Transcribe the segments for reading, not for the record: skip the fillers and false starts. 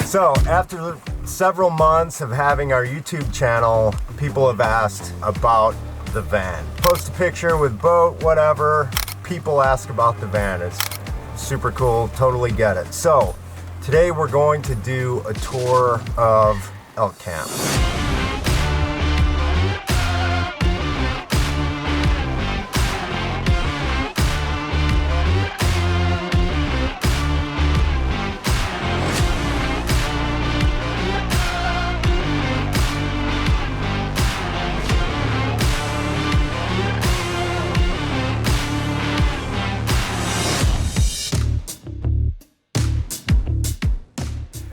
So after several months of having our YouTube channel, people have asked about the van. Post a picture with boat, whatever. People ask about the van. It's super cool, totally get it. So today we're going to do a tour of elk camp.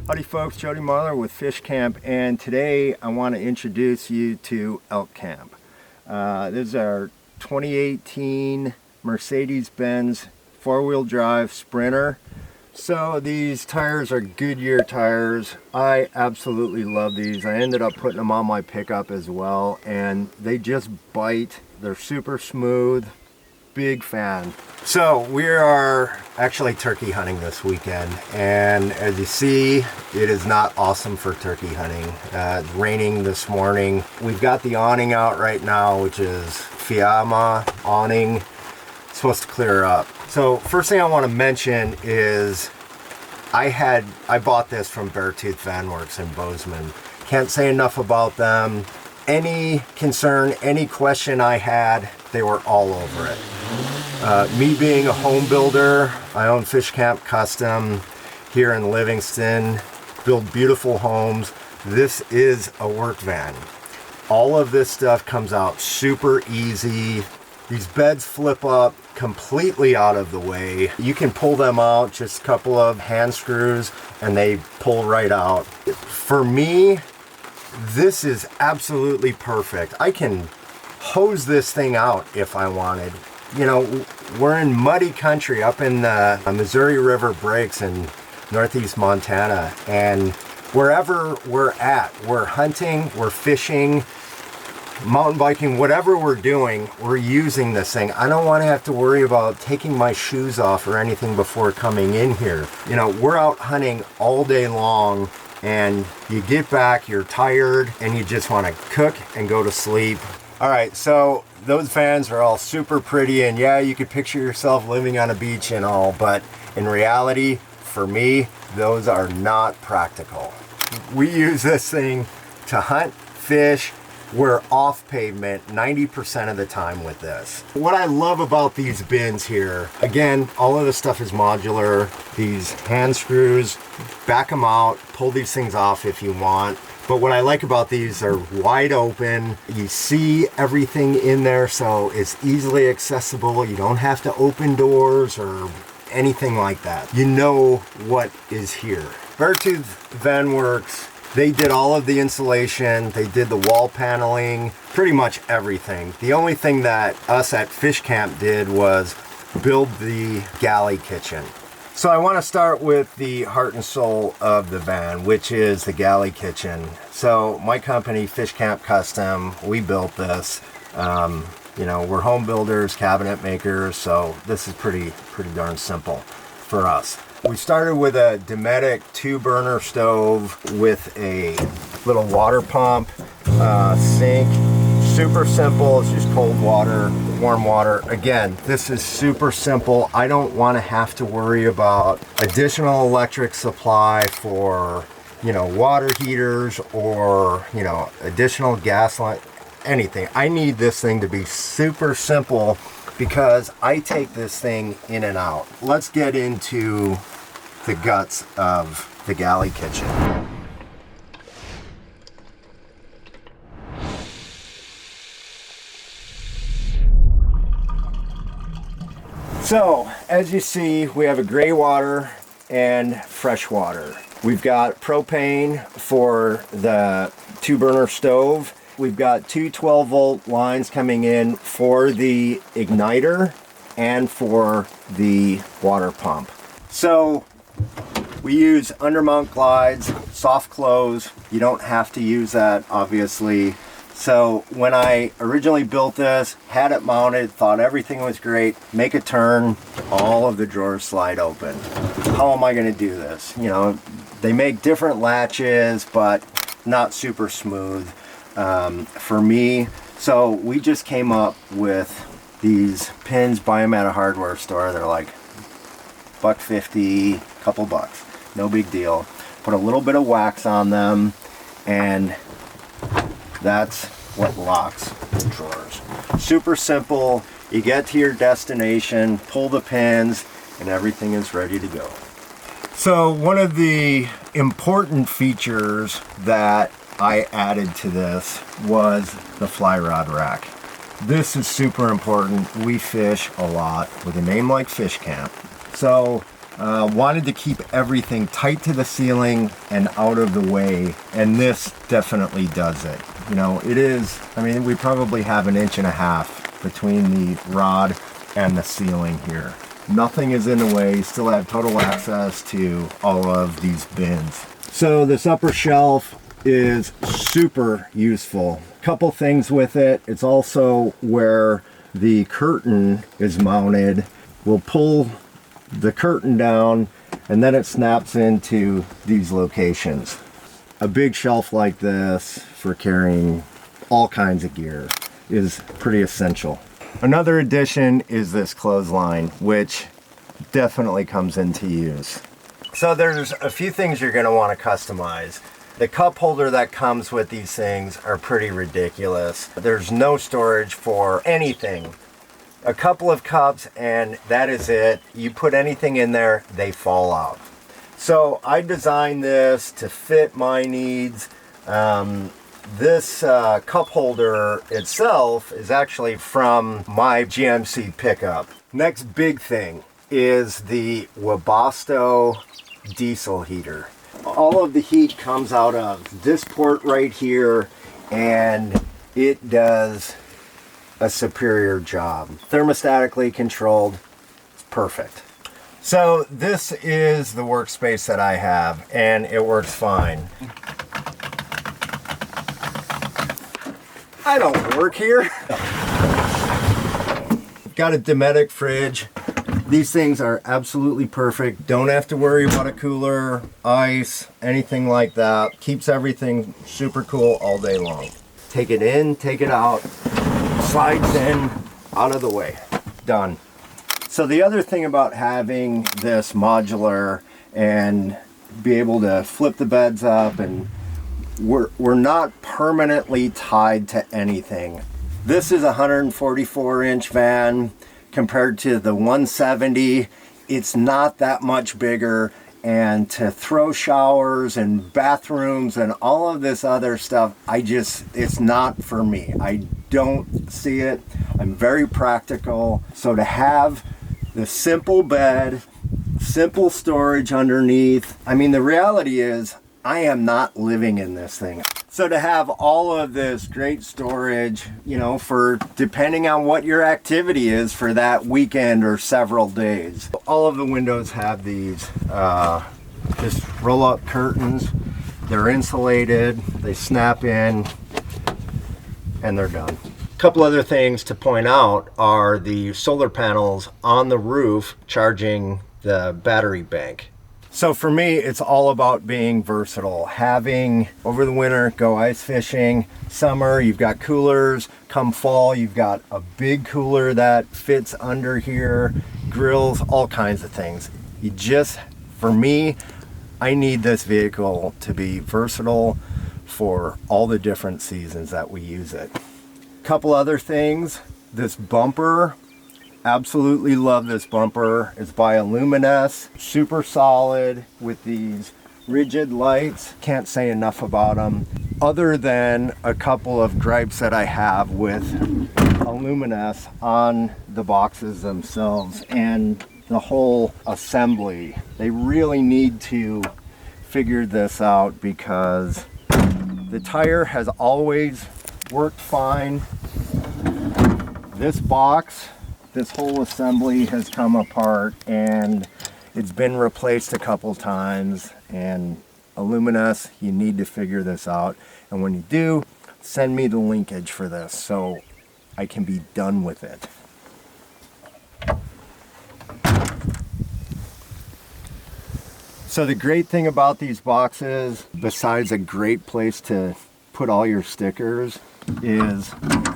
Howdy folks, Jody Marler with Fishcamp, and today I want to introduce you to elk camp. This is our 2018 Mercedes-Benz four-wheel drive Sprinter. So these tires are Goodyear tires. I absolutely love these. I ended up putting them on my pickup as well, and they just bite. They're super smooth. Big fan. So we are actually turkey hunting this weekend, and as you see, it is not awesome for turkey hunting. It's raining this morning. We've got the awning out right now, which is Fiamma awning. It's supposed to clear up. So first thing I want to mention is I bought this from Beartooth Van Works in Bozeman. Can't say enough about them. Any concern, any question I had, they were all over it. Me being a home builder, I own Fishcamp Custom here in Livingston, build beautiful homes. This is a work van. All of this stuff comes out super easy. These beds flip up completely out of the way. You can pull them out, just a couple of hand screws, and they pull right out. For me, this is absolutely perfect. I can hose this thing out if I wanted. You know, we're in muddy country up in the Missouri River breaks in northeast Montana, and wherever we're at, we're hunting, we're fishing, mountain biking, whatever we're doing, we're using this thing. I don't want to have to worry about taking my shoes off or anything before coming in here. You know, we're out hunting all day long, and you get back, you're tired, and you just want to cook and go to sleep. All right, so those vans are all super pretty, and yeah, you could picture yourself living on a beach and all, but in reality, for me, those are not practical. We use this thing to hunt, fish. We're off pavement 90% of the time with this. What I love about these bins here, again, all of this stuff is modular. These hand screws, back them out, pull these things off if you want. But what I like about these are wide open. You see everything in there, so it's easily accessible. You don't have to open doors or anything like that. You know what is here. Beartooth Van Works, they did all of the insulation. They did the wall paneling, pretty much everything. The only thing that us at Fishcamp did was build the Galley Kitchen. So I want to start with the heart and soul of the van, which is the Galley Kitchen. So my company, Fishcamp Custom, we built this. You know, we're home builders, cabinet makers, so this is pretty darn simple for us. We started with a Dometic 2-burner stove with a little water pump, sink. Super simple. It's just cold water, warm water. Again, this is super simple. I don't want to have to worry about additional electric supply for, you know, water heaters or, you know, additional gas line, anything. I need this thing to be super simple because I take this thing in and out. Let's get into the guts of the Galley Kitchen. So, as you see, we have a gray water and fresh water. We've got propane for the 2-burner stove. We've got two 12-volt lines coming in for the igniter and for the water pump. So, we use undermount glides, soft close. You don't have to use that, obviously. So when I originally built this, had it mounted, thought everything was great, make a turn, all of the drawers slide open. How am I going to do this? You know, they make different latches, but not super smooth for me. So we just came up with these pins, buy them at a hardware store. They're like $1.50, couple bucks, no big deal. Put a little bit of wax on them, and that's what locks the drawers. Super simple. You get to your destination, pull the pins, and everything is ready to go. So one of the important features that I added to this was the fly rod rack. This is super important. We fish a lot with a name like Fishcamp. So wanted to keep everything tight to the ceiling and out of the way, and this definitely does it. You know, it is, I mean, we probably have 1.5 inches between the rod and the ceiling here. Nothing is in the way. You still have total access to all of these bins. So this upper shelf is super useful. Couple things with it. It's also where the curtain is mounted. We'll pull the curtain down and then it snaps into these locations. A big shelf like this for carrying all kinds of gear is pretty essential. Another addition is this clothesline, which definitely comes into use. So there's a few things you're going to want to customize. The cup holder that comes with these things are pretty ridiculous. There's no storage for anything. A couple of cups and that is it. You put anything in there, they fall out. So I designed this to fit my needs. This cup holder itself is actually from my GMC pickup. Next big thing is the Webasto diesel heater. All of the heat comes out of this port right here, and it does a superior job. Thermostatically controlled, it's perfect. So this is the workspace that I have, and it works fine. I don't work here. Got a Dometic fridge. These things are absolutely perfect. Don't have to worry about a cooler, ice, anything like that. Keeps everything super cool all day long. Take it in, take it out, slides in, out of the way. Done. So the other thing about having this modular and be able to flip the beds up, and we're not permanently tied to anything. This is a 144-inch van compared to the 170. It's not that much bigger, and to throw showers and bathrooms and all of this other stuff, it's not for me. I don't see it. I'm very practical. So to have the simple bed, simple storage underneath, I mean, the reality is I am not living in this thing. So to have all of this great storage, you know, for depending on what your activity is for that weekend or several days. All of the windows have these just roll up curtains. They're insulated, they snap in, and they're done. A couple other things to point out are the solar panels on the roof charging the battery bank. So for me, it's all about being versatile. Having over the winter, go ice fishing. Summer, you've got coolers. Come fall, you've got a big cooler that fits under here, grills, all kinds of things. For me, I need this vehicle to be versatile for all the different seasons that we use it. Couple other things, this bumper. Absolutely love this bumper. It's by Illumines, super solid with these rigid lights. Can't say enough about them, other than a couple of gripes that I have with Illumines on the boxes themselves and the whole assembly. They really need to figure this out, because the tire has always worked fine. This box, this whole assembly has come apart and it's been replaced a couple times, and Illumines, you need to figure this out. And when you do, send me the linkage for this so I can be done with it. So the great thing about these boxes, besides a great place to put all your stickers, is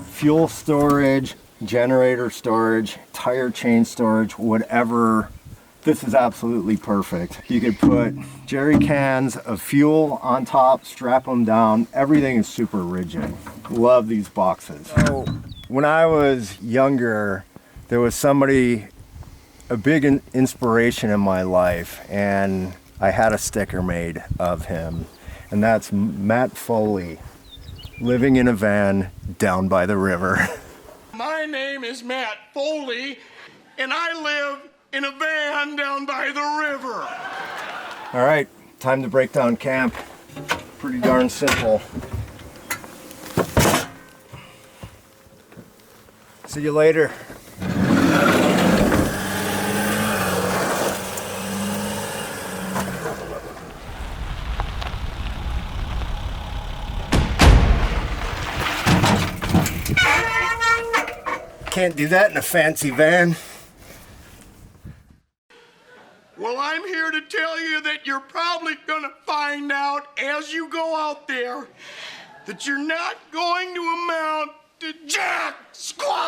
fuel storage, generator storage, tire chain storage, whatever. This is absolutely perfect. You could put jerry cans of fuel on top, strap them down. Everything is super rigid. Love these boxes. So when I was younger, there was somebody, a big inspiration in my life, and I had a sticker made of him, and that's Matt Foley, living in a van down by the river. My name is Matt Foley, and I live in a van down by the river. All right, time to break down camp. Pretty darn simple. See you later. Can't do that in a fancy van. Well, I'm here to tell you that you're probably gonna find out as you go out there that you're not going to amount to jack squat.